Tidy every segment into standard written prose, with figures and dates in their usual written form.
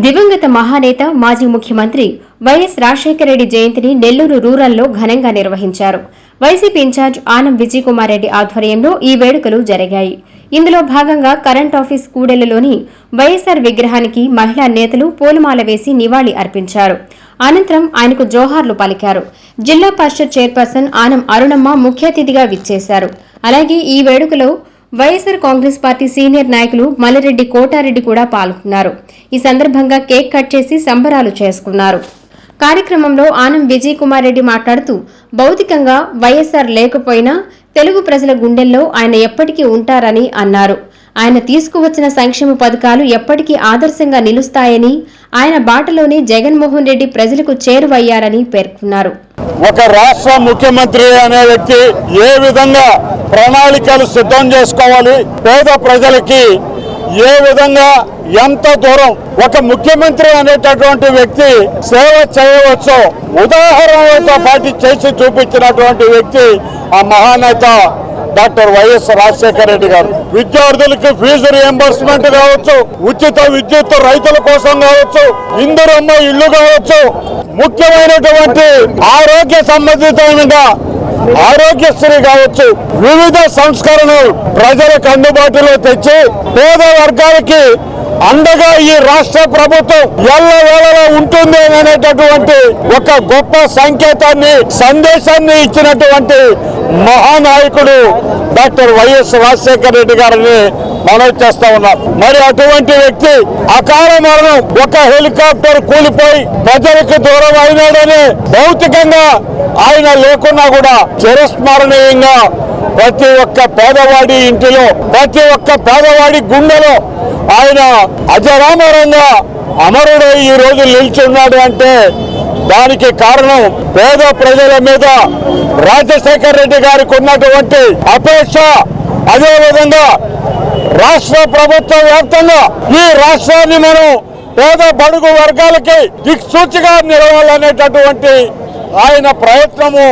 దివంగత మహానేత మాజీ ముఖ్యమంత్రి వైఎస్ రాజశేఖర రెడ్డి జయంతిని నెల్లూరు రూరల్లో ఘనంగా నిర్వహించారు. వైసీపీ ఇన్ఛార్జ్ ఆనం విజయ్ కుమార్ రెడ్డి ఆధ్వర్యంలో ఈ వేడుకలు జరిగాయి. ఇందులో భాగంగా కరెంట్ ఆఫీస్ కూడలిలోని వైఎస్ఆర్ విగ్రహానికి మహిళా నేతలు పూలమాల వేసి నివాళి అర్పించారు. అనంతరం ఆయనకు జోహార్లు పలికారు. జిల్లా పరిషత్ చైర్పర్సన్ ఆనం అరుణమ్మ ముఖ్య అతిథిగా విచ్చేశారు. అలాగే ఈ వేడుకలో వైఎస్ఆర్ కాంగ్రెస్ పార్టీ సీనియర్ నాయకులు మల్లిరెడ్డి కోటారెడ్డి కూడా పాల్గొన్నారు. ఈ సందర్భంగా కేక్ కట్ చేసి సంబరాలు చేసుకున్నారు. కార్యక్రమంలో ఆనం విజయ్ కుమార్ రెడ్డి మాట్లాడుతూ భౌతికంగా వైఎస్ఆర్ లేకపోయినా తెలుగు ప్రజల గుండెల్లో ఆయన ఎప్పటికీ ఉంటారని అన్నారు. ఆయన తీసుకువచ్చిన సంక్షేమ పథకాలు ఎప్పటికీ ఆదర్శంగా నిలుస్తాయని, ఆయన బాటలోనే జగన్మోహన్ రెడ్డి ప్రజలకు చేరువయ్యారని పేర్కొన్నారు. ఒక రాష్ట్ర ముఖ్యమంత్రి అనే వ్యక్తి ఏ విధంగా ప్రణాళికలు సిద్ధం చేసుకోవాలి, పేద ప్రజలకి ఏ విధంగా ఎంత దూరం ఒక ముఖ్యమంత్రి అనేటటువంటి వ్యక్తి సేవ చేయవచ్చో ఉదాహరణలతో పాటు చేసి చూపించినటువంటి వ్యక్తి ఆ మహానేత డాక్టర్ వైఎస్ రాజశేఖర రెడ్డి గారు. విద్యార్థులకు ఫీజు రియంబర్స్మెంట్ కావచ్చు, ఉచిత విద్యుత్ రైతుల కోసం కావచ్చు, ఇందిరమ్మ ఇల్లు కావచ్చు, ముఖ్యమైనటువంటి ఆరోగ్య సంబంధితమైన ఆరోగ్యశ్రీ కావచ్చు, వివిధ సంస్కరణలు ప్రజలకు అందుబాటులో తెచ్చి పేద వర్గాలకి అండగా ఈ రాష్ట్ర ప్రభుత్వం ఎల్లవేళలా ఉంటుంది అనేటటువంటి ఒక గొప్ప సంకేతాన్ని సందేశాన్ని ఇచ్చినటువంటి మహానాయకుడు డాక్టర్ వైఎస్ రాజశేఖర రెడ్డి గారిని మనవి చేస్తా ఉన్నాం. మరి అటువంటి వ్యక్తి అకాల మరణం, ఒక హెలికాప్టర్ కూలిపోయి ప్రజలకు దూరం అయినాడని భౌతికంగా ఆయన లేకున్నా కూడా చిరస్మరణీయంగా ప్రతి ఒక్క పేదవాడి ఇంటిలో, ప్రతి ఒక్క పేదవాడి గుండెలో ఆయన అజరామరంగా అమరుడై ఈ రోజు నిల్చున్నాడు అంటే దానికి కారణం పేద ప్రజల మీద రాజశేఖర రెడ్డి గారికి ఉన్నటువంటి అపేక్ష. అదేవిధంగా రాష్ట్ర ప్రభుత్వ వ్యాప్తంగా ఈ రాష్ట్రాన్ని మనం పేద బడుగు వర్గాలకి దిక్సూచిగా నిలవాలనేటటువంటి ఆయన ప్రయత్నము,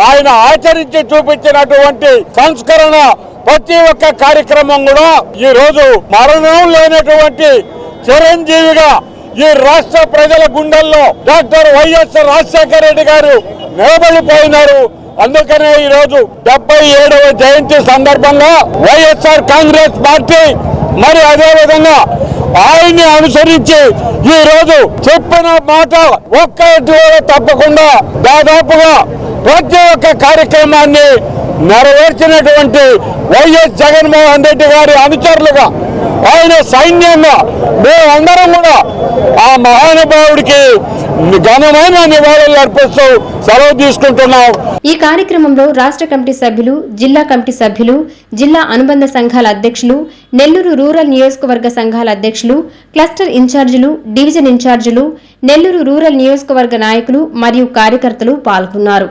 ఆయన ఆచరించి చూపించినటువంటి సంస్కరణ ప్రతి ఒక్క కార్యక్రమం కూడా ఈ రోజు మరణం లేనటువంటి చిరంజీవిగా ఈ రాష్ట్ర ప్రజల గుండెల్లో డాక్టర్ వైఎస్ రాజశేఖర రెడ్డి గారు నిలబడిపోయినారు. అందుకనే ఈ రోజు 77వ జయంతి సందర్భంగా వైఎస్ఆర్ కాంగ్రెస్ పార్టీ మరి అదేవిధంగా ఆయన్ని అనుసరించి ఈ రోజు చెప్పిన మాట ఒక్కటి తప్పకుండా దాదాపుగా ప్రతి ఒక్క కార్యక్రమాన్ని నెరవేర్చినటువంటి వైఎస్ జగన్మోహన్ రెడ్డి గారి అనుచరులుగా, ఆయన సైన్యంగా మేమందరం కూడా ఆ మహానుభావుడికి ఘనమైన నివాళులు అర్పిస్తూ సెలవు తీసుకుంటున్నాం. ఈ కార్యక్రమంలో రాష్ట్ర కమిటీ సభ్యులు, జిల్లా కమిటీ సభ్యులు, జిల్లా అనుబంధ సంఘాల అధ్యక్షులు, నెల్లూరు రూరల్ నియోజకవర్గ సంఘాల అధ్యక్షులు, క్లస్టర్ ఇన్ఛార్జీలు, డివిజన్ ఇన్ఛార్జీలు, నెల్లూరు రూరల్ నియోజకవర్గ నాయకులు మరియు కార్యకర్తలు పాల్గొన్నారు.